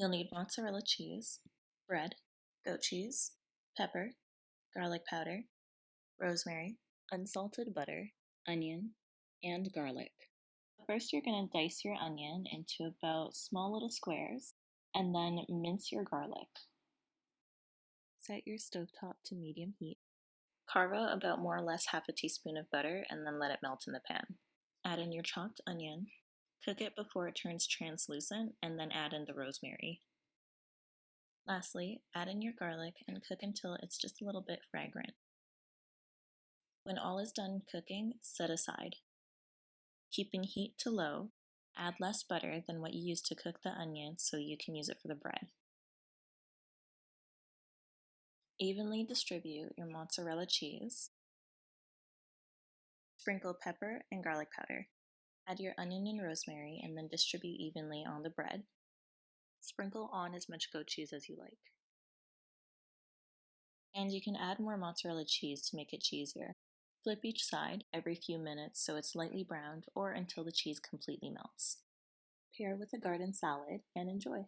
You'll need mozzarella cheese, bread, goat cheese, pepper, garlic powder, rosemary, unsalted butter, onion, and garlic. First, you're going to dice your onion into about small little squares and then mince your garlic. Set your stovetop to medium heat. Carve out about more or less half a teaspoon of butter and then let it melt in the pan. Add in your chopped onion. Cook it before it turns translucent and then add in the rosemary. Lastly, add in your garlic and cook until it's just a little bit fragrant. When all is done cooking, set aside. Keeping heat to low, add less butter than what you used to cook the onion so you can use it for the bread. Evenly distribute your mozzarella cheese. Sprinkle pepper and garlic powder. Add your onion and rosemary and then distribute evenly on the bread. Sprinkle on as much goat cheese as you like. And you can add more mozzarella cheese to make it cheesier. Flip each side every few minutes so it's lightly browned or until the cheese completely melts. Pair with a garden salad and enjoy.